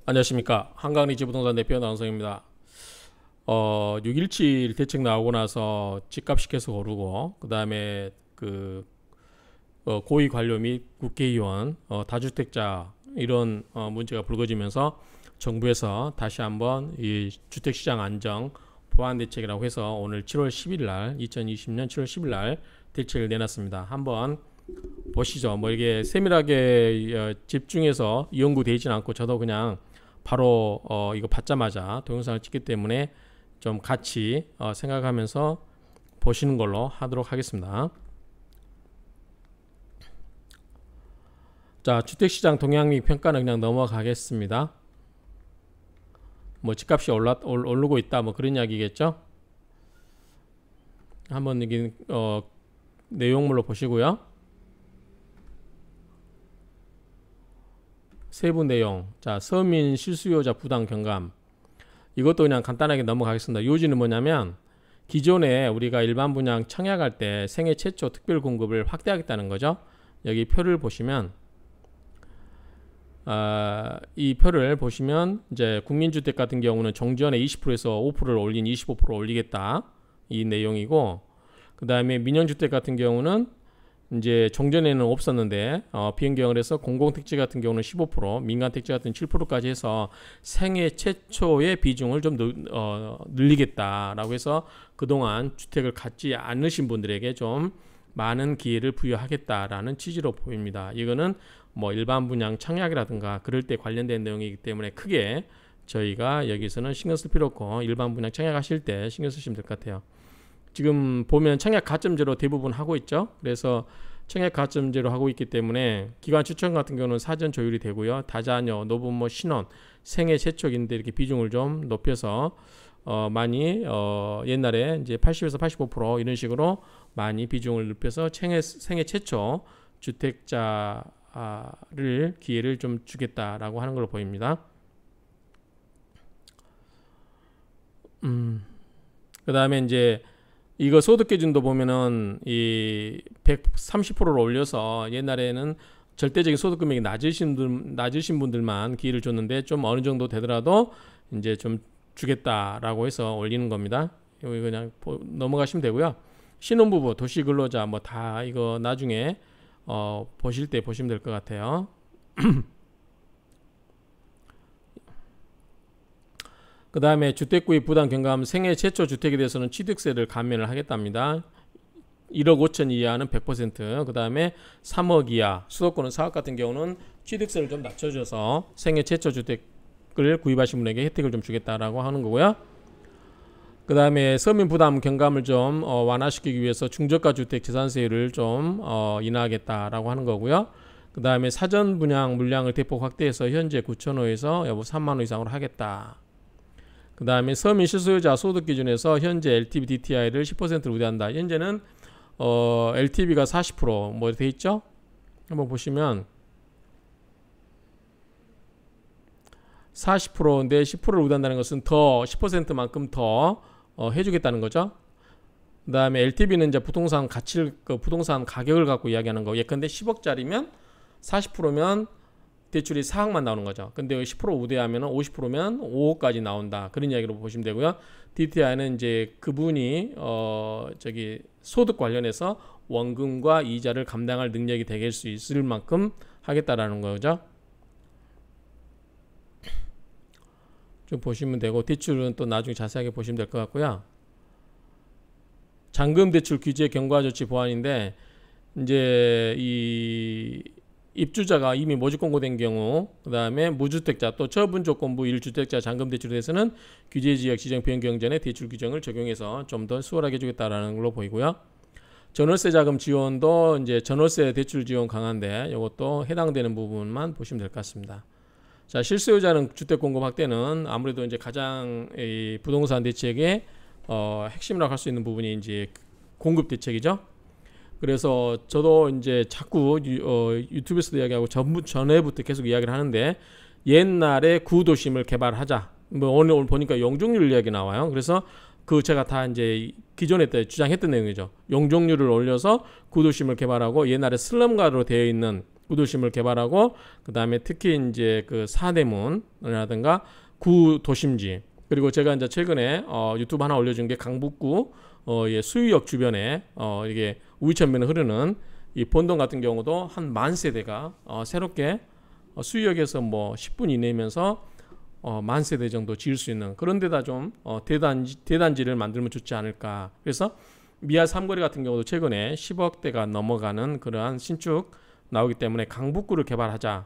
안녕하십니까. 한강리지 부동산 대표 나은성입니다. 6.17 대책 나오고 나서 집값이 계속 오르고, 그 다음에 고위 관료 및 국회의원, 다주택자 이런 문제가 불거지면서 정부에서 다시 한번 이 주택시장 안정 보완 대책이라고 해서 오늘 7월 10일 날, 2020년 7월 10일 날 대책을 내놨습니다. 한번 보시죠. 뭐 이게 세밀하게 집중해서 연구되어 있지는 않고 저도 그냥 바로 이거 받자마자 동영상을 찍기 때문에 좀 같이 생각하면서 보시는 걸로 하도록 하겠습니다. 자, 주택시장 동향 및 평가는 그냥 넘어가겠습니다. 뭐 집값이 오르고 있다 뭐 그런 이야기겠죠. 한번 여기 내용물로 보시고요. 세부 내용. 자, 서민 실수요자 부담 경감. 이것도 그냥 간단하게 넘어가겠습니다. 요지는 뭐냐면 기존에 우리가 일반 분양 청약할 때 생애 최초 특별 공급을 확대하겠다는 거죠. 여기 표를 보시면 이 표를 보시면 이제 국민주택 같은 경우는 종전에 20%에서 5%를 올린 25% 올리겠다 이 내용이고, 그 다음에 민영주택 같은 경우는 이제 종전에는 없었는데 비행경을 해서 공공택지 같은 경우는 15%, 민간택지 같은 7%까지 해서 생애 최초의 비중을 좀 늘리겠다라고 해서 그동안 주택을 갖지 않으신 분들에게 좀 많은 기회를 부여하겠다라는 취지로 보입니다. 이거는 뭐 일반 분양 청약이라든가 그럴 때 관련된 내용이기 때문에 크게 저희가 여기서는 신경 쓸 필요 없고 일반 분양 청약하실 때 신경 쓰시면 될 것 같아요. 지금 보면 청약 가점제로 대부분 하고 있죠. 그래서 청약 가점제로 하고 있기 때문에 기관 추천 같은 경우는 사전 조율이 되고요. 다자녀, 노부모, 신혼, 생애 최초인데 이렇게 비중을 좀 높여서 많이 옛날에 이제 80에서 85% 이런 식으로 많이 비중을 높여서 생애 최초 주택자를 기회를 좀 주겠다라고 하는 걸로 보입니다. 그 다음에 이제 이거 소득 기준도 보면은 이 130%를 올려서 옛날에는 절대적인 소득 금액이 낮으신 분들만 기회를 줬는데 좀 어느 정도 되더라도 이제 좀 주겠다라고 해서 올리는 겁니다. 여기 그냥 넘어가시면 되고요. 신혼부부, 도시근로자 뭐 다 이거 나중에 보실 때 보시면 될 것 같아요. 그 다음에 주택구입 부담 경감 생애 최초 주택에 대해서는 취득세를 감면을 하겠답니다. 1억 5천 이하는 100%, 그 다음에 3억 이하 수도권은 사업 같은 경우는 취득세를 좀 낮춰줘서 생애 최초 주택을 구입하신 분에게 혜택을 좀 주겠다라고 하는 거고요. 그 다음에 서민 부담 경감을 좀 완화시키기 위해서 중저가 주택 재산세율을 좀 인하하겠다라고 하는 거고요. 그 다음에 사전 분양 물량을 대폭 확대해서 현재 9,000호에서 여보 3만호 이상으로 하겠다. 그 다음에 서민 실수요자 소득 기준에서 현재 LTV DTI를 10%로 우대한다. 현재는 LTV가 40% 돼 있죠? 한번 보시면 40%인데 10%를 우대한다는 것은 더 10%만큼 더 해주겠다는 거죠. 그 다음에 LTV는 이제 부동산 부동산 가격을 갖고 이야기하는 거. 예컨대 10억짜리면 40%면 대출이 4억만 나오는 거죠. 근데 10% 우대하면 50%면 5억까지 나온다. 그런 이야기로 보시면 되고요. DTI는 이제 그분이 소득 관련해서 원금과 이자를 감당할 능력이 될 수 있을 만큼 하겠다라는 거죠. 좀 보시면 되고, 대출은 또 나중에 자세하게 보시면 될 것 같고요. 잔금 대출 규제 경과 조치 보완인데, 이제 이 입주자가 이미 모집 공고된 경우, 그 다음에 무주택자 또 처분 조건부 1주택자 잔금 대출에 대해서는 규제지역 지정 변경 전에 대출 규정을 적용해서 좀 더 수월하게 해주겠다라는 걸로 보이고요. 전월세 자금 지원도 이제 전월세 대출 지원 강화인데 이것도 해당되는 부분만 보시면 될 것 같습니다. 자, 실수요자는 주택 공급 확대는 아무래도 이제 가장 이 부동산 대책의 핵심이라고 할 수 있는 부분이 이제 공급 대책이죠. 그래서 저도 이제 자꾸 유튜브에서도 이야기하고 전에부터 계속 이야기를 하는데, 옛날에 구도심을 개발하자. 뭐 오늘 보니까 용적률 이야기 나와요. 그래서 제가 다 이제 기존에 때 주장했던 내용이죠. 용적률을 올려서 구도심을 개발하고 옛날에 슬럼가로 되어 있는 구도심을 개발하고 그다음에 특히 이제 그 사대문이라든가 구도심지 그리고 제가 이제 최근에 유튜브 하나 올려준 게 강북구 예, 수유역 주변에 이게 우이천면에 흐르는 이 본동 같은 경우도 한 10,000세대가 새롭게 수유역에서 뭐 10분 이내면서 10,000세대 정도 지을 수 있는 그런 데다 좀 대단지를 만들면 좋지 않을까. 그래서 미아 삼거리 같은 경우도 최근에 10억대가 넘어가는 그러한 신축 나오기 때문에 강북구를 개발하자.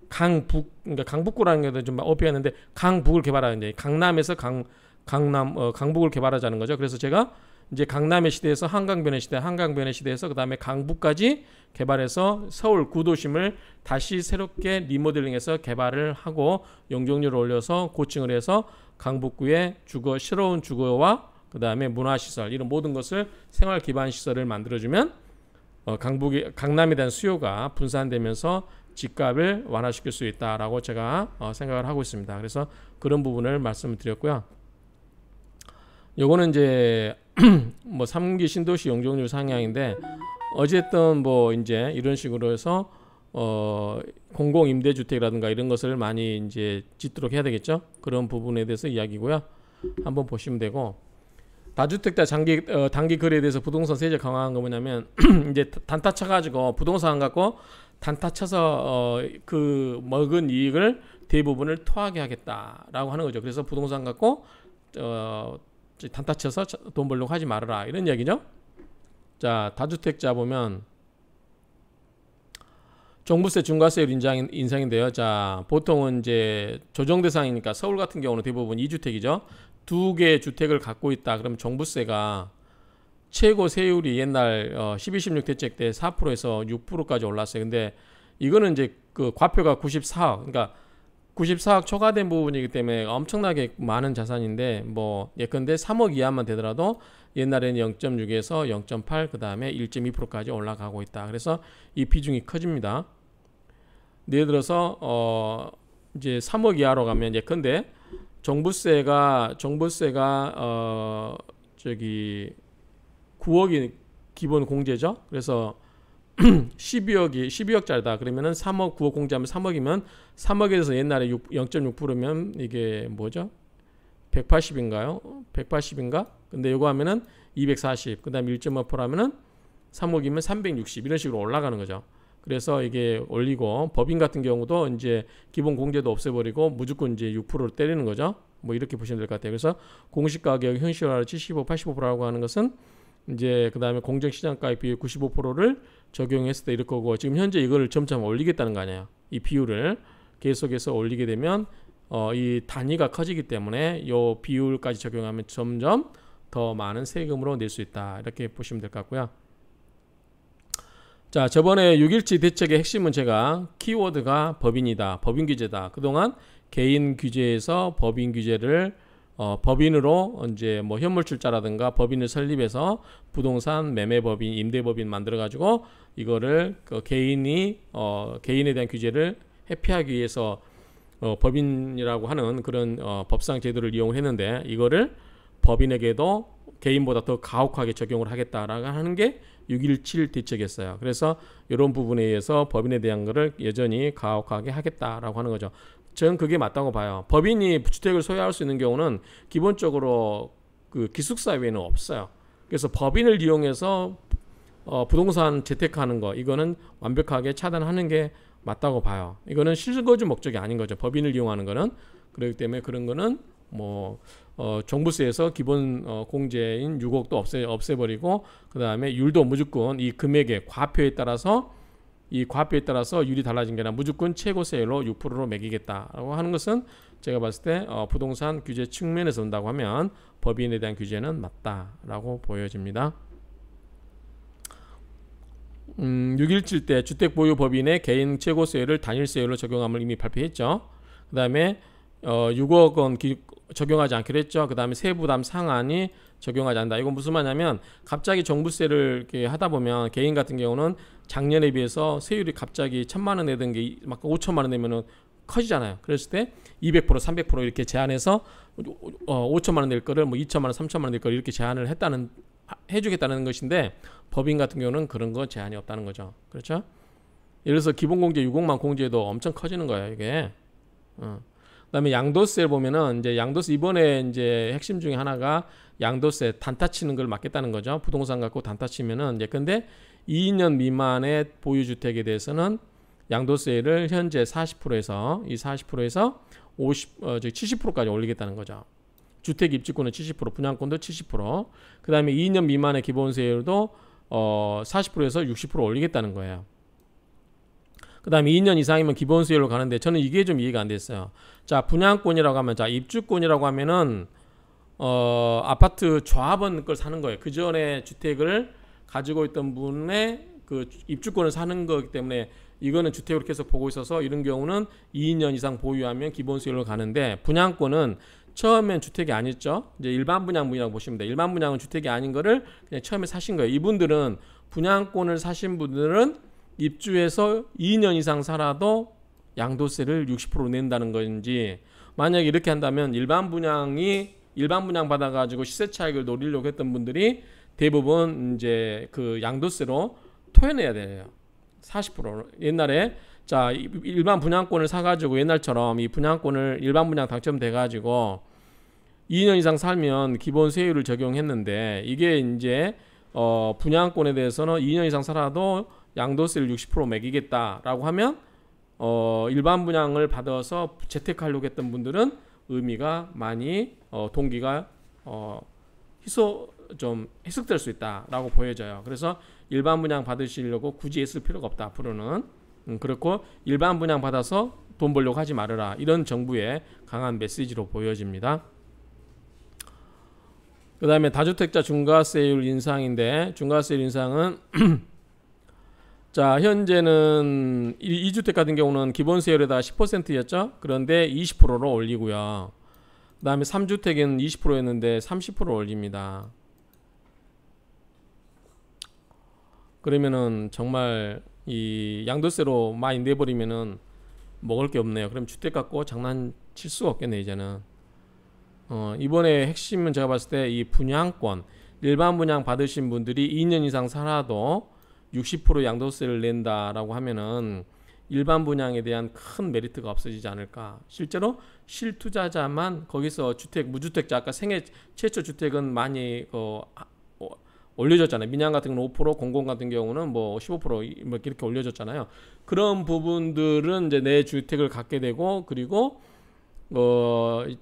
그러니까 강북구라는 게 좀 어폐했는데 강북을 개발하는 게 강남에서 강북을 개발하자는 거죠. 그래서 제가 이제 강남의 시대에서 한강변의 시대, 한강변의 시대에서 그 다음에 강북까지 개발해서 서울 구도심을 다시 새롭게 리모델링해서 개발을 하고 용적률을 올려서 고층을 해서 강북구의 새로운 주거와 그 다음에 문화시설 이런 모든 것을 생활 기반 시설을 만들어주면 강남에 대한 수요가 분산되면서 집값을 완화시킬 수 있다라고 제가 생각을 하고 있습니다. 그래서 그런 부분을 말씀을 드렸고요. 요거는 이제 뭐 3기 신도시 용적률 상향인데 어쨌든 뭐 이제 이런 식으로 해서 공공 임대주택이라든가 이런 것을 많이 이제 짓도록 해야 되겠죠. 그런 부분에 대해서 이야기고요. 한번 보시면 되고 다주택자 단기 거래에 대해서 부동산 세제 강화한 거 뭐냐면 이제 단타 쳐가지고 부동산 갖고 단타 쳐서 그 먹은 이익을 대부분을 토하게 하겠다라고 하는 거죠. 그래서 부동산 갖고 단타 쳐서 돈 벌려고 하지 말아라 이런 얘기죠. 자, 다주택자 보면 종부세 중과세율 인상인데요. 자, 보통은 이제 조정 대상이니까 서울 같은 경우는 대부분 2주택이죠. 2개의 주택을 갖고 있다. 그러면 종부세가 최고 세율이 옛날 12.16 대책 때 4%에서 6%까지 올랐어요. 근데 이거는 이제 그 과표가 94억. 그러니까 94억 초과된 부분이기 때문에 엄청나게 많은 자산인데 뭐 예컨대 3억 이하만 되더라도 옛날에는 0.6에서 0.8 그다음에 1.2%까지 올라가고 있다. 그래서 이 비중이 커집니다. 예를 들어서 이제 3억 이하로 가면 예컨대 종부세가 저기 9억이 기본 공제죠. 그래서 12억짜리다. 그러면은 3억 9억 공제하면 3억이면 3억에 대해서 옛날에 0.6%면 이게 뭐죠? 180인가요? 180인가? 근데 요거 하면은 240. 그다음에 1.5%하면은 3억이면 360 이런 식으로 올라가는 거죠. 그래서 이게 올리고 법인 같은 경우도 이제 기본 공제도 없애버리고 무조건 이제 6%를 때리는 거죠. 뭐 이렇게 보시면 될 것 같아요. 그래서 공시 가격 현실화를 75, 85%라고 하는 것은 이제 그 다음에 공정시장가의 비율 95%를 적용했을 때 이럴 거고 지금 현재 이거를 점점 올리겠다는 거 아니에요. 이 비율을 계속해서 올리게 되면 이 단위가 커지기 때문에 이 비율까지 적용하면 점점 더 많은 세금으로 낼 수 있다. 이렇게 보시면 될 것 같고요. 자, 저번에 6.17 대책의 핵심은 제가 키워드가 법인이다. 법인 규제다. 그동안 개인 규제에서 법인 규제를 법인으로 이제 뭐 현물출자라든가 법인을 설립해서 부동산 매매법인, 임대법인 만들어 가지고 이거를 개인에 대한 규제를 회피하기 위해서 법인이라고 하는 그런 법상 제도를 이용을 했는데 이거를 법인에게도 개인보다 더 가혹하게 적용을 하겠다라고 하는 게 6.17 대책이었어요. 그래서 이런 부분에 의해서 법인에 대한 거를 여전히 가혹하게 하겠다라고 하는 거죠. 저는 그게 맞다고 봐요. 법인이 주택을 소유할 수 있는 경우는 기본적으로 그 기숙사외에는 없어요. 그래서 법인을 이용해서 부동산 재테크하는 거 이거는 완벽하게 차단하는 게 맞다고 봐요. 이거는 실거주 목적이 아닌 거죠. 법인을 이용하는 거는. 그렇기 때문에 그런 거는 뭐 종부세에서 기본 공제인 6억도 없애버리고 그 다음에 율도 무조건 이 금액의 과표에 따라서 율이 달라진 게 아니라 무조건 최고 세율로 6%로 매기겠다라고 하는 것은 제가 봤을 때 부동산 규제 측면에서 본다고 하면 법인에 대한 규제는 맞다라고 보여집니다. 6.17 때 주택보유법인의 개인 최고세율을 단일세율로 적용함을 이미 발표했죠. 그 다음에 6억 원 적용하지 않기로 했죠. 그 다음에 세부담 상한이 적용하지 않는다. 이건 무슨 말이냐면 갑자기 종부세를 이렇게 하다 보면 개인 같은 경우는 작년에 비해서 세율이 갑자기 1,000만 원 내던 게 막 5천만 원 내면은 커지잖아요. 그랬을 때 200%, 300% 이렇게 제한해서 5천만 원 낼 거를 뭐 2천만 원, 3천만 원 낼 거를 이렇게 제한을 해주겠다는 것인데 법인 같은 경우는 그런 거 제한이 없다는 거죠. 그렇죠? 예를 들어서 기본공제 6억만 공제도 엄청 커지는 거예요, 이게. 그다음에 양도세 보면은 이제 양도세 이번에 이제 핵심 중에 하나가 양도세 단타 치는 걸 막겠다는 거죠. 부동산 갖고 단타 치면은 이제 근데 2년 미만의 보유 주택에 대해서는 양도세를 현재 40%에서 이 40%에서 70%까지 올리겠다는 거죠. 주택 입주권은 70%, 분양권도 70%. 그다음에 2년 미만의 기본세율도 40%에서 60% 올리겠다는 거예요. 그 다음에 2년 이상이면 기본세율로 가는데 저는 이게 좀 이해가 안 됐어요. 자, 분양권이라고 하면, 자, 입주권이라고 하면은 아파트 조합원 걸 사는 거예요. 그 전에 주택을 가지고 있던 분의 그 입주권을 사는 거기 때문에 이거는 주택으로 계속 보고 있어서 이런 경우는 2년 이상 보유하면 기본세율로 가는데, 분양권은 처음엔 주택이 아니었죠. 이제 일반 분양이라고 보시면 돼요. 일반 분양은 주택이 아닌 거를 그냥 처음에 사신 거예요. 이분들은 분양권을 사신 분들은 입주해서 2년 이상 살아도 양도세를 60% 낸다는 건지, 만약에 이렇게 한다면 일반 분양 받아가지고 시세 차익을 노리려고 했던 분들이 대부분 이제 그 양도세로 토해내야 돼요. 40%. 옛날에 자, 일반 분양권을 사가지고 옛날처럼 이 분양권을 일반 분양 당첨돼가지고 2년 이상 살면 기본 세율을 적용했는데, 이게 이제 분양권에 대해서는 2년 이상 살아도 양도세를 60% 매기겠다라고 하면 일반 분양을 받아서 재택하려고 했던 분들은 의미가 많이 동기가 좀 희석될 수 있다라고 보여져요. 그래서 일반 분양 받으시려고 굳이 애쓸 필요가 없다 앞으로는. 그렇고 일반 분양 받아서 돈 벌려고 하지 말아라, 이런 정부의 강한 메시지로 보여집니다. 그 다음에 다주택자 중과세율 인상인데, 중과세율 인상은 자, 현재는 2주택 같은 경우는 기본세율에다가 10%였죠. 그런데 20%로 올리고요. 그 다음에 3주택은 20%였는데 30% 올립니다. 그러면은 정말 이 양도세로 많이 내버리면은 먹을 게 없네요. 그럼 주택 갖고 장난칠 수가 없겠네 이제는. 이번에 핵심은 제가 봤을 때 이 분양권, 일반 분양 받으신 분들이 2년 이상 살아도 60% 양도세를 낸다라고 하면은 일반 분양에 대한 큰 메리트가 없어지지 않을까. 실제로 실투자자만 거기서 주택, 무주택자, 아까 생애 최초 주택은 많이 올려줬잖아요. 민양 같은 경우는 5%, 공공 같은 경우는 뭐 15% 뭐 이렇게 올려줬잖아요. 그런 부분들은 이제 내 주택을 갖게 되고, 그리고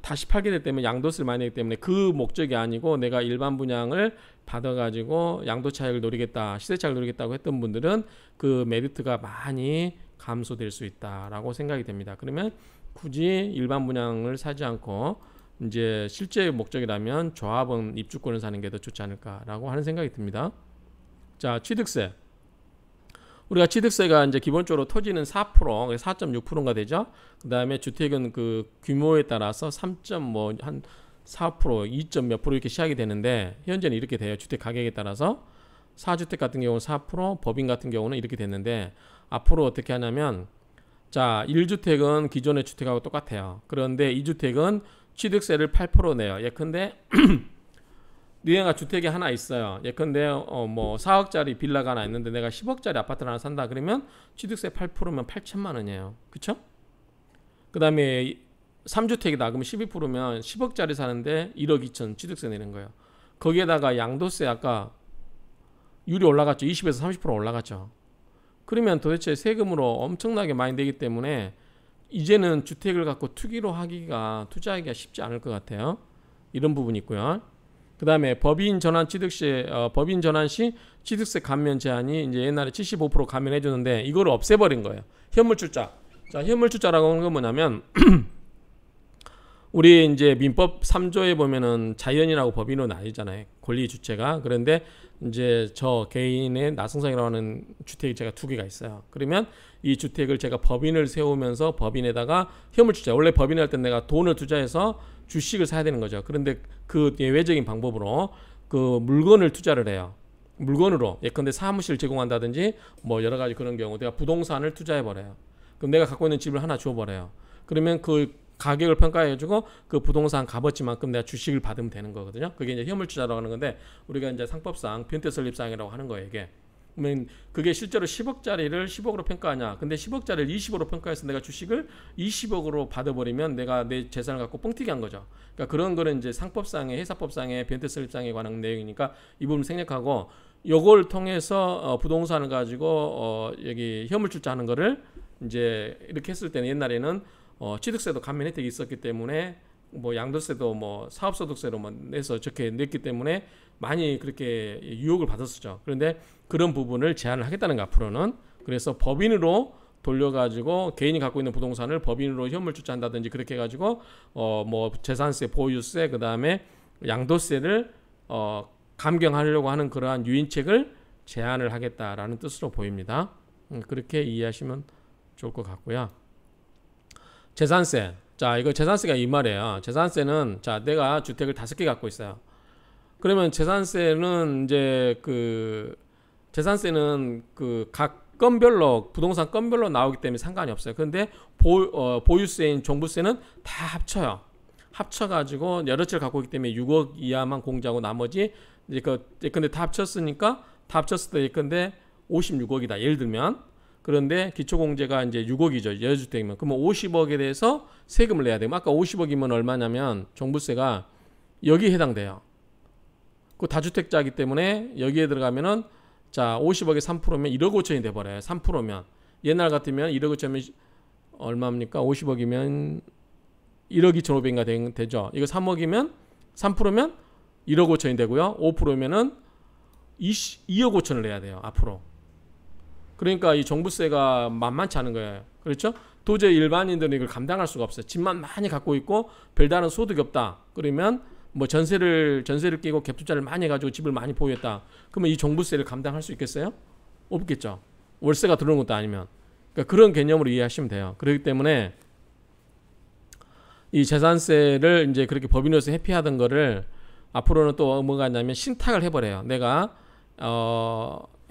다시 팔게 될 때면 양도세를 많이 내기 때문에 그 목적이 아니고 내가 일반 분양을 받아가지고 양도 차익을 노리겠다, 시세 차익을 노리겠다고 했던 분들은 그 메리트가 많이 감소될 수 있다라고 생각이 됩니다. 그러면 굳이 일반 분양을 사지 않고 이제 실제 목적이라면 조합원 입주권을 사는 게 더 좋지 않을까라고 하는 생각이 듭니다. 자, 취득세. 우리가 취득세가 이제 기본적으로 토지는 4%, 4.6%가 되죠. 그 다음에 주택은 그 규모에 따라서 3.4%, 2. 몇 프로 이렇게 시작이 되는데, 현재는 이렇게 돼요. 주택 가격에 따라서 4주택 같은 경우는 4%, 법인 같은 경우는 이렇게 됐는데, 앞으로 어떻게 하냐면, 자, 1주택은 기존의 주택하고 똑같아요. 그런데 2주택은 취득세를 8% 내요. 예컨대 니네가 주택이 하나 있어요. 예컨대 뭐 4억짜리 빌라가 하나 있는데 내가 10억짜리 아파트를 하나 산다 그러면 취득세 8%면 8천만 원이에요. 그쵸? 그 다음에 3주택이다 그러면 12%면 10억짜리 사는데 1억 2천 취득세 내는 거예요. 거기에다가 양도세 아까 율이 올라갔죠. 20에서 30% 올라갔죠. 그러면 도대체 세금으로 엄청나게 많이 내기 때문에 이제는 주택을 갖고 투자하기가 쉽지 않을 것 같아요. 이런 부분이 있고요. 그 다음에 법인 전환 취득세, 법인 전환 시 취득세 감면 제한이 이제 옛날에 75% 감면해 주는데 이거를 없애버린 거예요. 현물출자. 자, 현물출자라고 하는 건 뭐냐면 우리 이제 민법 3조에 보면은 자연인하고 법인으로 나뉘잖아요. 권리 주체가. 그런데 이제 저 개인의 나성상이라고 하는 주택이 제가 2개가 있어요. 그러면 이 주택을 제가 법인을 세우면서 법인에다가 현물출자. 원래 법인을 할 때 내가 돈을 투자해서 주식을 사야 되는 거죠. 그런데 그 예외적인 방법으로 그 물건을 투자를 해요. 물건으로. 예컨대 사무실 제공한다든지 뭐 여러 가지 그런 경우 내가 부동산을 투자해 버려요. 그럼 내가 갖고 있는 집을 하나 줘 버려요. 그러면 그 가격을 평가해가지고 그 부동산 값어치만큼 내가 주식을 받으면 되는 거거든요. 그게 이제 현물투자라고 하는 건데 우리가 이제 상법상 변태 설립상이라고 하는 거예요. 이게 그러면 그게 실제로 10억짜리를 10억으로 평가하냐? 근데 10억짜리를 20억으로 평가해서 내가 주식을 20억으로 받아버리면 내가 내 재산을 갖고 뻥튀기 한 거죠. 그러니까 그런 거는 이제 상법상의 회사법상의 벤트 설립상에 관한 내용이니까 이 부분 생략하고 요걸 통해서 부동산을 가지고 여기 현물출자하는 거를 이제 이렇게 했을 때는 옛날에는 취득세도 감면 혜택이 있었기 때문에 뭐 양도세도 뭐 사업소득세로 뭐 내서 저렇게 냈기 때문에 많이 그렇게 유혹을 받았었죠. 그런데 그런 부분을 제한을 하겠다는 거 앞으로는. 그래서 법인으로 돌려가지고 개인이 갖고 있는 부동산을 법인으로 현물출자한다든지 그렇게 해가지고 뭐 재산세, 보유세, 그 다음에 양도세를 감경하려고 하는 그러한 유인책을 제한을 하겠다라는 뜻으로 보입니다. 그렇게 이해하시면 좋을 것 같고요. 재산세. 자, 이거 재산세가 이 말이에요. 재산세는 자, 내가 주택을 5개 갖고 있어요. 그러면 재산세는 이제 재산세는 각 건별로 부동산 건별로 나오기 때문에 상관이 없어요. 그런데 보유세인 종부세는 다 합쳐요. 합쳐가지고 여러 채를 갖고 있기 때문에 6억 이하만 공제하고 나머지 근데 다 합쳤으니까 다 합쳤을 때 예컨대 56억이다. 예를 들면 그런데 기초공제가 이제 6억이죠. 여주택이면 그러면 50억에 대해서 세금을 내야 돼요. 아까 50억이면 얼마냐면 종부세가 여기에 해당돼요. 그 다주택자이기 때문에 여기에 들어가면은 자 50억에 3%면 1억 5천이 돼버려요. 3%면 옛날 같으면 1억 5천이면 얼마입니까? 50억이면 1억 2,500인가 되죠. 이거 3억이면 3%면 1억 5천이 되고요. 5%면은 2억 5천을 내야 돼요. 앞으로. 그러니까 이 종부세가 만만치 않은 거예요. 그렇죠? 도저히 일반인들은 이걸 감당할 수가 없어요. 집만 많이 갖고 있고 별다른 소득이 없다. 그러면 뭐 전세를 끼고 갭투자를 많이 해가지고 집을 많이 보유했다. 그러면 이 종부세를 감당할 수 있겠어요? 없겠죠. 월세가 들어오는 것도 아니면. 그러니까 그런 개념으로 이해하시면 돼요. 그렇기 때문에 이 재산세를 이제 그렇게 법인으로서 회피하던 거를 앞으로는 또 뭐가 있냐면 신탁을 해버려요. 내가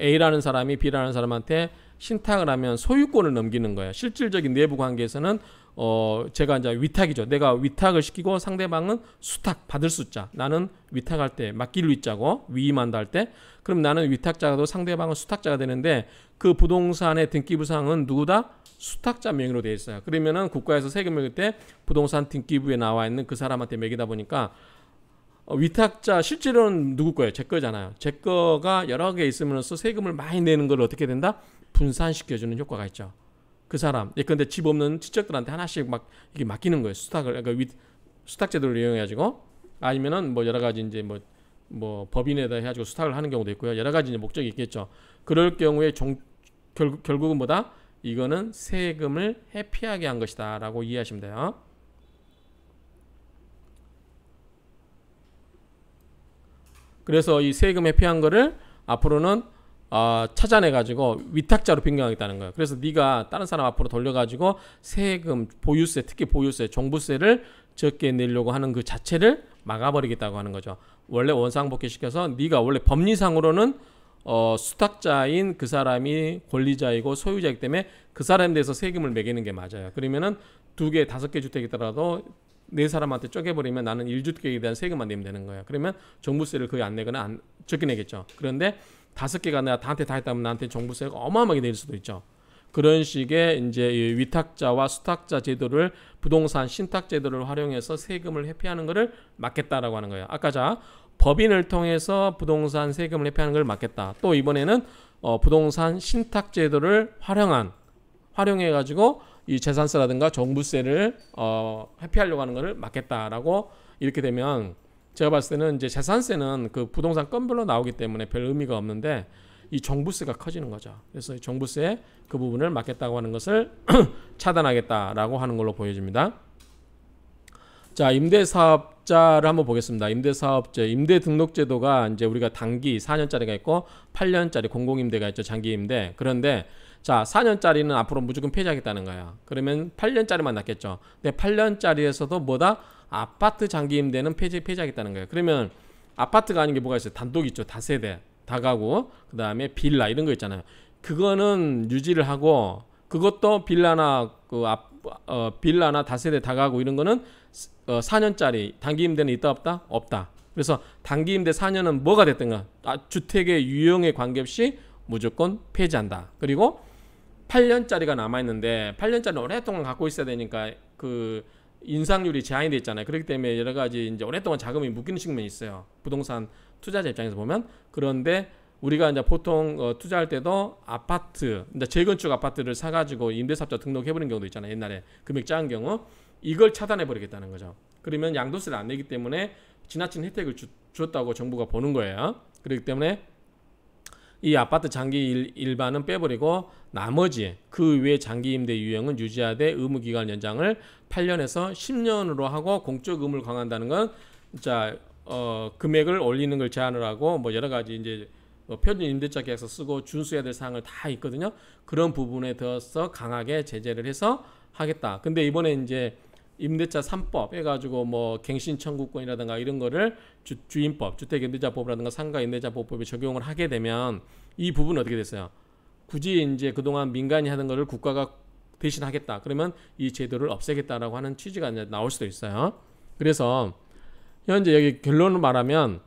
A라는 사람이 B라는 사람한테 신탁을 하면 소유권을 넘기는 거예요. 실질적인 내부 관계에서는 제가 이제 위탁이죠. 내가 위탁을 시키고 상대방은 수탁 받을 수자. 나는 위탁할 때 맡길 위자고 위임한다 할 때 그럼 나는 위탁자도 상대방은 수탁자가 되는데 그 부동산의 등기부상은 누구다? 수탁자 명의로 되어 있어요. 그러면은 국가에서 세금 매길 때 부동산 등기부에 나와 있는 그 사람한테 매기다 보니까 위탁자 실제로는 누구 거예요? 제 거잖아요. 제 거가 여러 개 있으면서 세금을 많이 내는 걸 어떻게 된다? 분산시켜주는 효과가 있죠. 그 사람 예컨대 집 없는 친척들한테 하나씩 막 이게 맡기는 거예요. 수탁을 그러니까 수탁 제도를 이용해가지고 아니면은 뭐 여러 가지 이제 뭐 법인에다 해가지고 수탁을 하는 경우도 있고요. 여러 가지 이제 목적이 있겠죠. 그럴 경우에 결국은 뭐다? 이거는 세금을 회피하게 한 것이다라고 이해하시면 돼요. 그래서 이 세금 회피한 거를 앞으로는 찾아내가지고 위탁자로 변경하겠다는 거예요. 그래서 네가 다른 사람 앞으로 돌려가지고 세금, 보유세, 특히 보유세, 종부세를 적게 내려고 하는 그 자체를 막아버리겠다고 하는 거죠. 원래 원상복귀시켜서 네가 원래 법리상으로는 수탁자인 그 사람이 권리자이고 소유자이기 때문에 그 사람에 대해서 세금을 매기는 게 맞아요. 그러면은 2개, 5개 주택이더라도 네 사람한테 쪼개버리면 나는 1주택에 대한 세금만 내면 되는 거예요. 그러면 종부세를 거의 안 내거나 적게 내겠죠. 그런데 5개가 내가 나한테 다 했다면 나한테 종부세가 어마어마하게 내릴 수도 있죠. 그런 식의 이제 위탁자와 수탁자 제도를 부동산 신탁 제도를 활용해서 세금을 회피하는 것을 막겠다라고 하는 거예요. 아까 법인을 통해서 부동산 세금을 회피하는 걸 막겠다. 또 이번에는 부동산 신탁 제도를 활용해 가지고 이 재산세라든가 종부세를 회피하려고 하는 것을 막겠다라고 이렇게 되면 제가 봤을 때는 이제 재산세는 그 부동산 건별로 나오기 때문에 별 의미가 없는데 이 종부세가 커지는 거죠. 그래서 이 종부세 그 부분을 막겠다고 하는 것을 차단하겠다라고 하는 걸로 보여집니다. 자, 임대사업자를 한번 보겠습니다. 임대사업자, 임대등록제도가 이제 우리가 단기 4년짜리가 있고 8년짜리 공공임대가 있죠. 장기임대. 그런데 자, 4년짜리는 앞으로 무조건 폐지하겠다는 거예요. 그러면 8년짜리만 남겠죠. 근데 8년짜리에서도 뭐다? 아파트 장기임대는 폐지하겠다는 거예요. 그러면 아파트가 아닌 게 뭐가 있어요? 단독 있죠. 다세대, 다가구, 그 다음에 빌라 이런 거 있잖아요. 그거는 유지를 하고 그것도 빌라나 빌라나 다세대, 다가구 이런 거는 4년짜리 단기임대는 있다 없다? 없다. 그래서 단기임대 4년은 뭐가 됐든가 주택의 유형에 관계없이 무조건 폐지한다. 그리고 8년짜리가 남아있는데 8년짜리는 오랫동안 갖고 있어야 되니까 그 인상률이 제한이 돼 있잖아요. 그렇기 때문에 여러 가지 이제 오랫동안 자금이 묶이는 측면이 있어요. 부동산 투자자 입장에서 보면. 그런데 우리가 이제 보통 투자할 때도 아파트, 이제 재건축 아파트를 사가지고 임대사업자 등록해버리는 경우도 있잖아요. 옛날에 금액 작은 경우 이걸 차단해버리겠다는 거죠. 그러면 양도세를 안 내기 때문에 지나친 혜택을 줬다고 정부가 보는 거예요. 그렇기 때문에 이 아파트 장기 일반은 빼버리고 나머지 그 외 장기 임대 유형은 유지하되 의무 기간 연장을 8년에서 10년으로 하고 공적 의무를 강화한다는 건 자 금액을 올리는 걸 제한을 하고 뭐 여러 가지 이제 표준 임대차 계약서 쓰고 준수해야 될 사항을 다 있거든요. 그런 부분에 더서 강하게 제재를 해서 하겠다. 근데 이번에 이제 임대차 3법 해가지고 뭐 갱신 청구권이라든가 이런 거를 주임법, 주택임대차법이라든가 상가임대차법에 적용을 하게 되면 이 부분은 어떻게 됐어요? 굳이 이제 그동안 민간이 하던 거를 국가가 대신 하겠다. 그러면 이 제도를 없애겠다라고 하는 취지가 이제 나올 수도 있어요. 그래서 현재 여기 결론을 말하면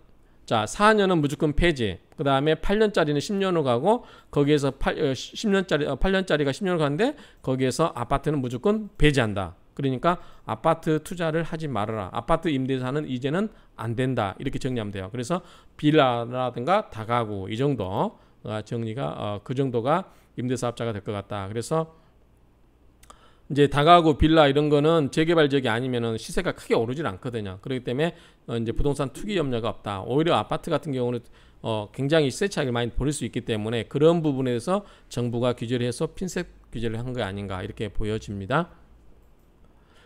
자 4년은 무조건 폐지. 그 다음에 8년짜리는 10년으로 가고 거기에서 8년짜리가 10년으로 가는데 거기에서 아파트는 무조건 폐지한다. 그러니까 아파트 투자를 하지 말아라. 아파트 임대사는 이제는 안 된다. 이렇게 정리하면 돼요. 그래서 빌라라든가 다가구 이 정도 정리가 그 정도가 임대사업자가 될 것 같다. 그래서 이제 다가구 빌라 이런 거는 재개발 지역이 아니면은 시세가 크게 오르질 않거든요. 그렇기 때문에 이제 부동산 투기 염려가 없다. 오히려 아파트 같은 경우는 굉장히 시세 차익을 많이 벌일 수 있기 때문에 그런 부분에서 정부가 규제를 해서 핀셋 규제를 한 거 아닌가 이렇게 보여집니다.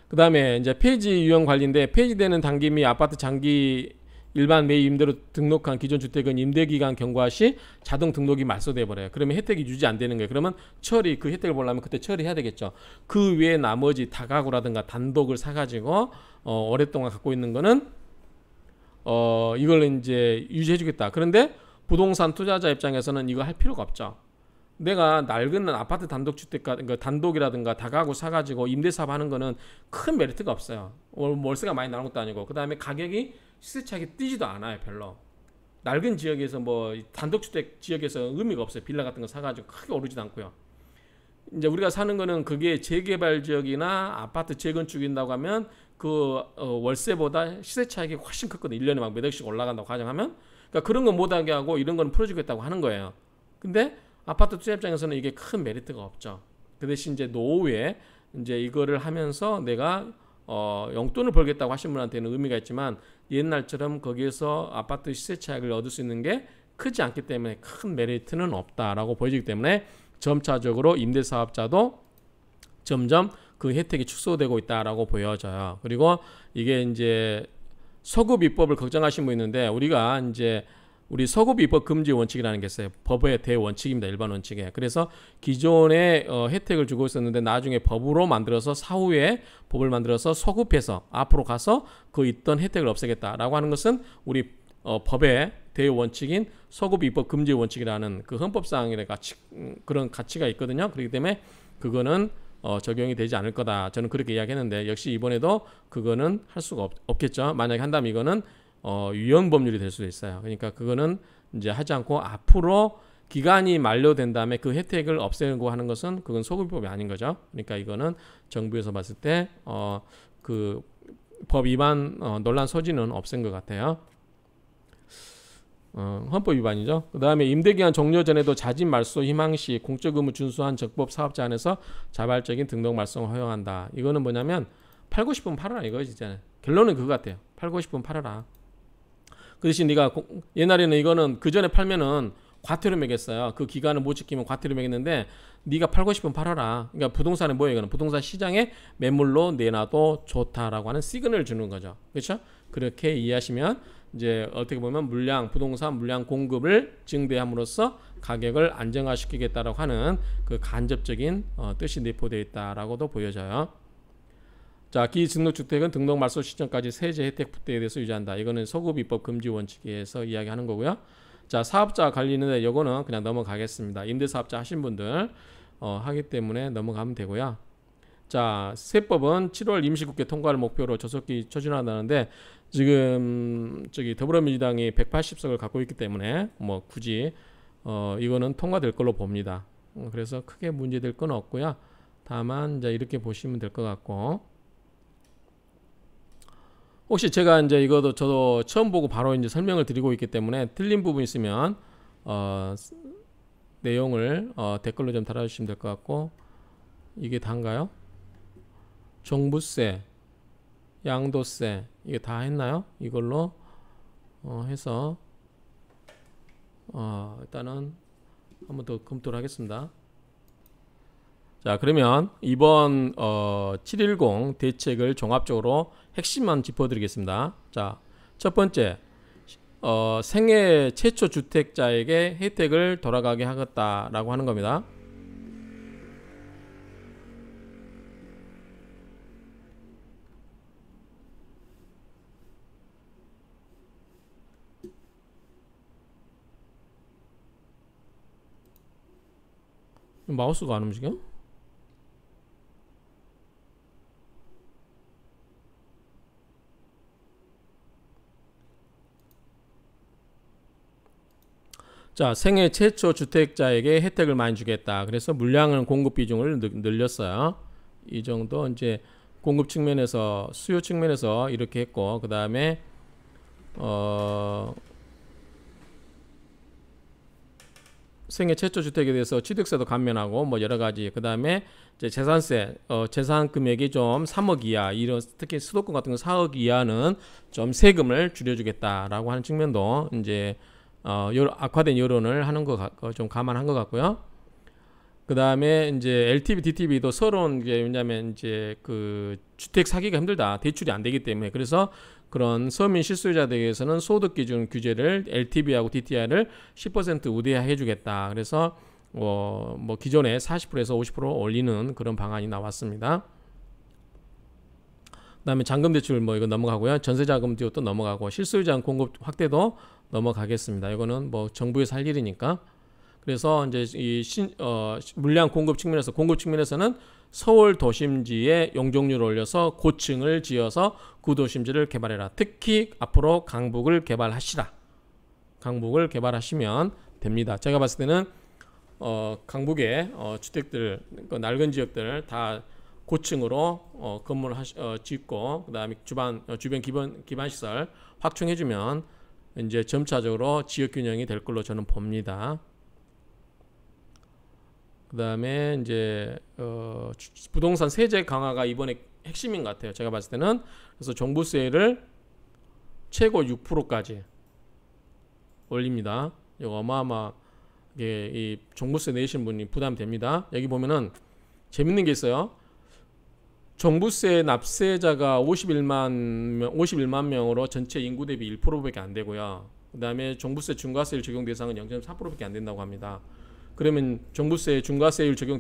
그 다음에 이제 폐지 유형 관리인데 폐지되는 단기 및 아파트 장기 일반 매입 임대로 등록한 기존 주택은 임대기간 경과 시 자동 등록이 말소돼 버려요. 그러면 혜택이 유지 안 되는 거예요. 그러면 처리 그 혜택을 보려면 그때 처리해야 되겠죠. 그 외에 나머지 다가구라든가 단독을 사가지고 오랫동안 갖고 있는 거는 이걸 이제 유지해주겠다. 그런데 부동산 투자자 입장에서는 이거 할 필요가 없죠. 내가 낡은 아파트 단독주택 그러니까 단독이라든가 다가구 사가지고 임대사업 하는 거는 큰 메리트가 없어요. 월세가 많이 나오는 것도 아니고 그 다음에 가격이 시세 차익이 뛰지도 않아요. 별로 낡은 지역에서 뭐 단독주택 지역에서 의미가 없어요. 빌라 같은 거 사가지고 크게 오르지도 않고요. 이제 우리가 사는 거는 그게 재개발 지역이나 아파트 재건축인다고 하면 그 월세보다 시세 차익이 훨씬 컸거든요. 1년에 막 몇 억씩 올라간다고 가정하면 그러니까 그런 거 못하게 하고 이런 건 풀어주겠다고 하는 거예요. 근데 아파트 투자 입장에서는 이게 큰 메리트가 없죠. 그 대신 이제 노후에 이제 이거를 하면서 내가 용돈을 벌겠다고 하신 분한테는 의미가 있지만 옛날처럼 거기에서 아파트 시세 차익을 얻을 수 있는 게 크지 않기 때문에 큰 메리트는 없다라고 보여지기 때문에 점차적으로 임대사업자도 점점 그 혜택이 축소되고 있다라고 보여져요. 그리고 이게 이제 소급 입법을 걱정하신 분 있는데 우리가 이제 우리 소급 입법 금지 원칙이라는 게 있어요. 법의 대원칙입니다. 일반 원칙에. 그래서 기존에 혜택을 주고 있었는데 나중에 법으로 만들어서 사후에 법을 만들어서 소급해서 앞으로 가서 그 있던 혜택을 없애겠다라고 하는 것은 우리 법의 대원칙인 소급 입법 금지 원칙이라는 그 헌법상의 그런 가치가 있거든요. 그렇기 때문에 그거는 적용이 되지 않을 거다. 저는 그렇게 이야기했는데 역시 이번에도 그거는 할 수가 없겠죠. 만약에 한다면 이거는 위헌 법률이 될 수도 있어요. 그러니까 그거는 이제 하지 않고 앞으로 기간이 만료된 다음에 그 혜택을 없애고 하는 것은 그건 소급법이 아닌 거죠. 그러니까 이거는 정부에서 봤을 때 그 법 위반 논란 소지는 없앤 것 같아요. 헌법 위반이죠. 그 다음에 임대기간 종료 전에도 자진 말소 희망시 공적 의무 준수한 적법 사업자 안에서 자발적인 등록 말소를 허용한다. 이거는 뭐냐면 팔고 싶으면 팔아라 이거지. 진짜 결론은 그거 같아요. 팔고 싶으면 팔아라. 그 대신 네가 옛날에는 이거는 그 전에 팔면은 과태료 매겼어요. 그 기간을 못 지키면 과태료 매겼는데 네가 팔고 싶으면 팔아라. 그러니까 부동산에 뭐예요? 이거는 부동산 시장에 매물로 내놔도 좋다라고 하는 시그널을 주는 거죠. 그렇죠? 그렇게 이해하시면 이제 어떻게 보면 부동산 물량 공급을 증대함으로써 가격을 안정화시키겠다라고 하는 그 간접적인 뜻이 내포되어 있다라고도 보여져요. 자, 기등록주택은 등록 말소 시점까지 세제 혜택 부대에 대해서 유지한다. 이거는 소급 입법 금지 원칙에서 이야기하는 거고요. 자, 사업자 관리는 이거는 그냥 넘어가겠습니다. 임대사업자 하신 분들 하기 때문에 넘어가면 되고요. 자, 세법은 7월 임시국회 통과를 목표로 조속히 추진한다는데 지금 더불어민주당이 180석을 갖고 있기 때문에 뭐 굳이 이거는 통과될 걸로 봅니다. 그래서 크게 문제될 건 없고요. 다만 이제 이렇게 보시면 될 것 같고, 혹시 제가 이제 이것도 저도 처음 보고 바로 이제 설명을 드리고 있기 때문에 틀린 부분 있으면 내용을 댓글로 좀 달아주시면 될 것 같고, 이게 다인가요? 종부세, 양도세 이게 다 했나요? 이걸로 해서 일단은 한번 더 검토를 하겠습니다. 자, 그러면 이번 710 대책을 종합적으로 핵심만 짚어드리겠습니다. 자, 첫 번째, 생애 최초 주택자에게 혜택을 돌아가게 하겠다라고 하는 겁니다. 마우스가 안 움직여? 자, 생애 최초 주택자에게 혜택을 많이 주겠다. 그래서 물량은 공급 비중을 늘렸어요. 이 정도 이제 공급 측면에서 수요 측면에서 이렇게 했고, 그 다음에 생애 최초 주택에 대해서 취득세도 감면하고 뭐 여러 가지, 그 다음에 이제 재산세, 재산 금액이 좀 3억 이하, 이런 특히 수도권 같은 거 4억 이하는 좀 세금을 줄여주겠다라고 하는 측면도 이제 악화된 여론을 하는 거 좀 감안한 것 같고요. 그 다음에 이제 LTV, DTV도 서러운 게 왜냐면 이제 그 주택 사기가 힘들다, 대출이 안 되기 때문에. 그래서 그런 서민 실수요자들에 대해서는 소득 기준 규제를 LTV하고 DTI를 10% 우대해 주겠다. 그래서 뭐 기존에 40%에서 50% 올리는 그런 방안이 나왔습니다. 그다음에 잔금 대출 뭐 이거 넘어가고요. 전세자금 또 넘어가고, 실수요자 공급 확대도 넘어가겠습니다. 이거는 뭐 정부에서 할 일이니까. 그래서 이제 이 물량 공급 측면에서는 서울 도심지에 용적률을 올려서 고층을 지어서 구도심지를 개발해라. 특히 앞으로 강북을 개발하시라. 강북을 개발하시면 됩니다. 제가 봤을 때는 강북의 주택들, 낡은 지역들 다 고층으로 건물을 짓고, 그다음에 주변 기반 시설 확충해주면 이제 점차적으로 지역 균형이 될 걸로 저는 봅니다. 그다음에 이제 부동산 세제 강화가 이번에 핵심인 것 같아요. 제가 봤을 때는. 그래서 종부세를 최고 6%까지 올립니다. 이거 어마어마하게 이 종부세 내신 분이 부담됩니다. 여기 보면은 재밌는 게 있어요. 종부세 납세자가 51만 명으로 전체 인구 대비 1%밖에 안 되고요. 그 다음에 종부세 중과세율 적용 대상은 0.4%밖에 안 된다고 합니다. 그러면 종부세 중과세율 적용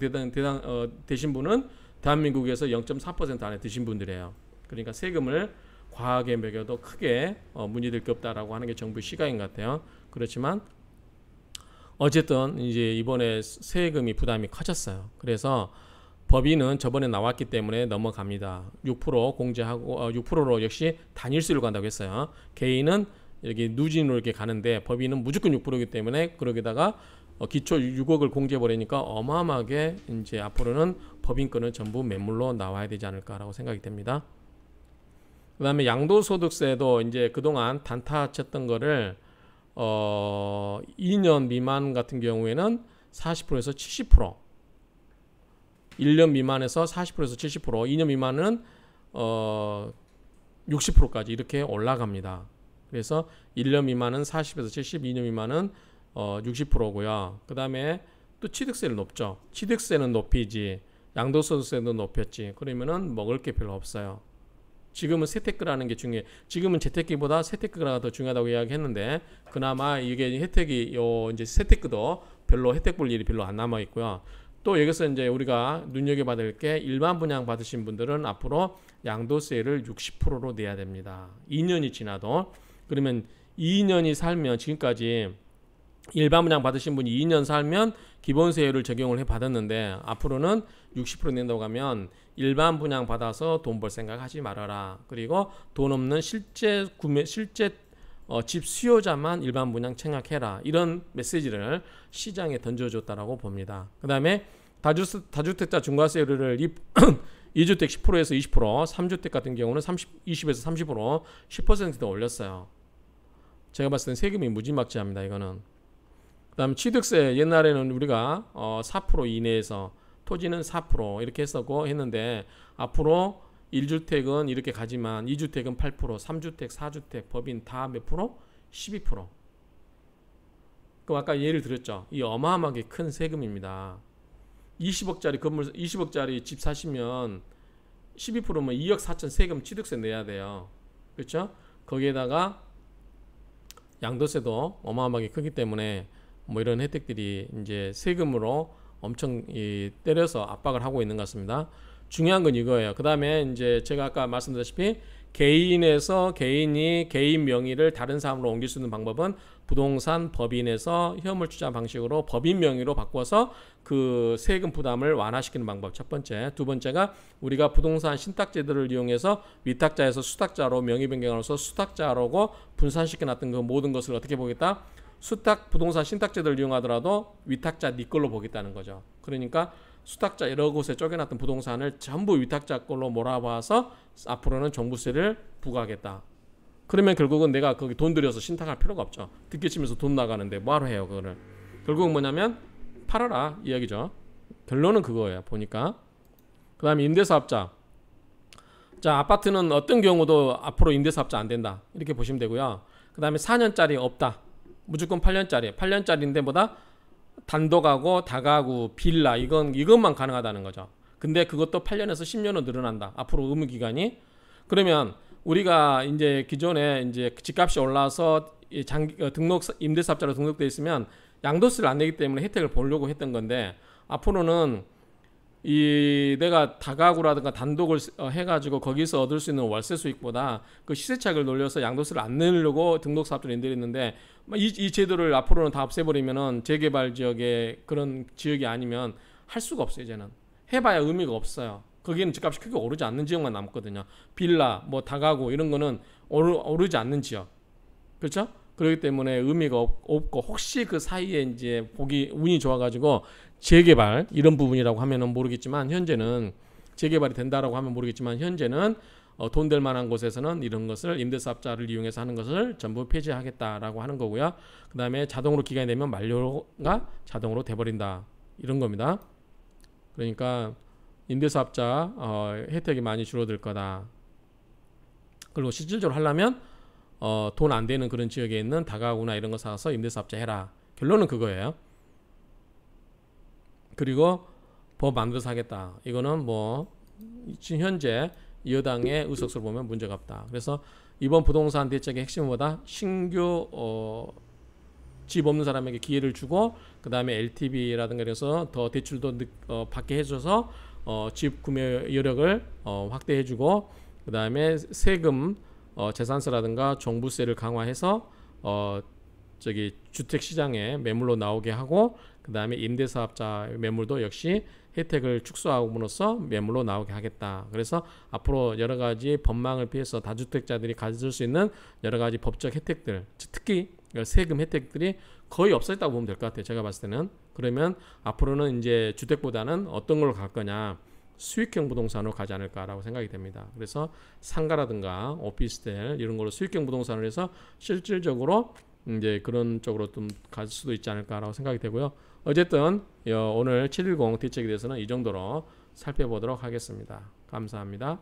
되신 분은 대한민국에서 0.4% 안에 드신 분들이에요. 그러니까 세금을 과하게 매겨도 크게 문제될 게 없다라고 하는 게 정부의 시각인 것 같아요. 그렇지만 어쨌든 이제 이번에 세금이 부담이 커졌어요. 그래서 법인은 저번에 나왔기 때문에 넘어갑니다. 6% 공제하고 6%로 역시 단일수로 간다고 했어요. 개인은 여기 누진으로 이렇게 가는데 법인은 무조건 6%이기 때문에, 그러게다가 기초 6억을 공제해버리니까 어마어마하게 이제 앞으로는 법인권은 전부 매물로 나와야 되지 않을까라고 생각이 됩니다. 그 다음에 양도소득세도 이제 그동안 단타 쳤던 거를 2년 미만 같은 경우에는 40%에서 70%, 1년 미만에서 40%에서 70%, 2년 미만은 60%까지 이렇게 올라갑니다. 그래서 1년 미만은 40에서 70, 2년 미만은 60%고요. 그 다음에 또 취득세를 높죠. 취득세는 높이지, 양도소득세도 높였지. 그러면은 먹을 게 별로 없어요. 지금은 세테크라는 게 중요해. 지금은 재테크보다 세테크가 더 중요하다고 이야기했는데, 그나마 이게 혜택이 이제 세테크도 별로 혜택 볼 일이 별로 안 남아 있고요. 또 여기서 이제 우리가 눈여겨봐야 게, 일반 분양 받으신 분들은 앞으로 양도세를 60%로 내야 됩니다. 2년이 지나도. 그러면 2년이 살면, 지금까지 일반 분양 받으신 분이 2년 살면 기본세율을 적용을 해 받았는데, 앞으로는 60% 낸다고 하면 일반 분양 받아서 돈 벌 생각 하지 말아라. 그리고 돈 없는 실제 집 수요자만 일반 분양 청약해라, 이런 메시지를 시장에 던져줬다라고 봅니다. 그 다음에 다주택자 중과세율을 2주택 10%에서 20%, 3주택 같은 경우는 20에서 30%, 10%더 올렸어요. 제가 봤을 땐 세금이 무지막지합니다, 이거는. 그 다음에 취득세, 옛날에는 우리가 4% 이내에서, 토지는 4% 이렇게 했는데 앞으로 1주택은 이렇게 가지만 2주택은 8%, 3주택, 4주택, 법인 다 몇 프로? 12%. 그럼 아까 예를 들었죠. 이 어마어마하게 큰 세금입니다. 20억짜리 건물, 20억짜리 집 사시면 12%면 2억 4천 세금 취득세 내야 돼요. 그렇죠? 거기에다가 양도세도 어마어마하게 크기 때문에 뭐 이런 혜택들이 이제 세금으로 엄청 때려서 압박을 하고 있는 것 같습니다. 중요한 건 이거예요. 그 다음에 이제 제가 아까 말씀드렸다시피 개인에서 개인이 개인 명의를 다른 사람으로 옮길 수 있는 방법은 부동산 법인에서 현물 투자 방식으로 법인 명의로 바꿔서 그 세금 부담을 완화시키는 방법, 첫 번째. 두 번째가 우리가 부동산 신탁제도를 이용해서 위탁자에서 수탁자로 명의 변경으로서 수탁자라고 분산시켜 놨던 그 모든 것을 어떻게 보겠다? 수탁 부동산 신탁제도를 이용하더라도 위탁자 네 걸로 보겠다는 거죠. 그러니까 수탁자 여러 곳에 쪼개놨던 부동산을 전부 위탁자 걸로 몰아봐서 앞으로는 종부세를 부과하겠다. 그러면 결국은 내가 거기 돈 들여서 신탁할 필요가 없죠. 뒷기치면서 돈 나가는데 뭐하러 해요, 그거를. 결국은 뭐냐면 팔아라 이야기죠. 결론은 그거예요, 보니까. 그 다음에 임대사업자. 자, 아파트는 어떤 경우도 앞으로 임대사업자 안 된다, 이렇게 보시면 되고요. 그 다음에 4년짜리 없다. 무조건 8년짜리인데 뭐다? 단독하고 다가구, 빌라, 이것만 가능하다는 거죠. 근데 그것도 8년에서 10년은 늘어난다, 앞으로 의무기간이. 그러면 우리가 이제 기존에 이제 집값이 올라서 임대사업자로 등록돼 있으면 양도세를 안 내기 때문에 혜택을 보려고 했던 건데, 앞으로는 내가 다가구라든가 단독을 해가지고 거기서 얻을 수 있는 월세 수익보다 그 시세차익을 놀려서 양도세를 안 내려고 등록사업자를 인들했는데, 이 제도를 앞으로는 다 없애버리면은 재개발 지역의 그런 지역이 아니면 할 수가 없어요. 이제는 해봐야 의미가 없어요. 거기는 집값이 크게 오르지 않는 지역만 남았거든요. 빌라, 뭐 다가구 이런 거는 오르지 않는 지역, 그렇죠? 그렇기 때문에 의미가 없고, 혹시 그 사이에 이제 운이 좋아가지고 재개발 이런 부분이라고 하면은 모르겠지만, 현재는 재개발이 된다라고 하면 모르겠지만, 현재는 돈 될 만한 곳에서는 이런 것을 임대사업자를 이용해서 하는 것을 전부 폐지하겠다라고 하는 거고요. 그 다음에 자동으로 기간이 되면 만료가 자동으로 돼버린다, 이런 겁니다. 그러니까 임대사업자 혜택이 많이 줄어들 거다. 그리고 실질적으로 하려면 돈 안 되는 그런 지역에 있는 다가구나 이런 거 사서 임대사업자 해라. 결론은 그거예요. 그리고 법 만들어서 하겠다. 이거는 뭐 지금 현재 여당의 의석수를 보면 문제가 없다. 그래서 이번 부동산 대책의 핵심은 뭐다? 신규 집 없는 사람에게 기회를 주고, 그 다음에 LTV라든가 그래서 더 대출도 받게 해줘서 집 구매 여력을 확대해주고, 그 다음에 세금 재산세라든가 종부세를 강화해서 주택 시장에 매물로 나오게 하고, 그 다음에 임대사업자 매물도 역시 혜택을 축소함으로써 매물로 나오게 하겠다. 그래서 앞으로 여러 가지 법망을 피해서 다주택자들이 가질 수 있는 여러 가지 법적 혜택들, 특히 세금 혜택들이 거의 없어졌다고 보면 될 것 같아요, 제가 봤을 때는. 그러면 앞으로는 이제 주택보다는 어떤 걸로 갈 거냐, 수익형 부동산으로 가지 않을까라고 생각이 됩니다. 그래서 상가라든가 오피스텔 이런 걸로 수익형 부동산을 해서 실질적으로 이제 그런 쪽으로 좀 갈 수도 있지 않을까라고 생각이 되고요. 어쨌든 오늘 710 대책에 대해서는 이 정도로 살펴보도록 하겠습니다. 감사합니다.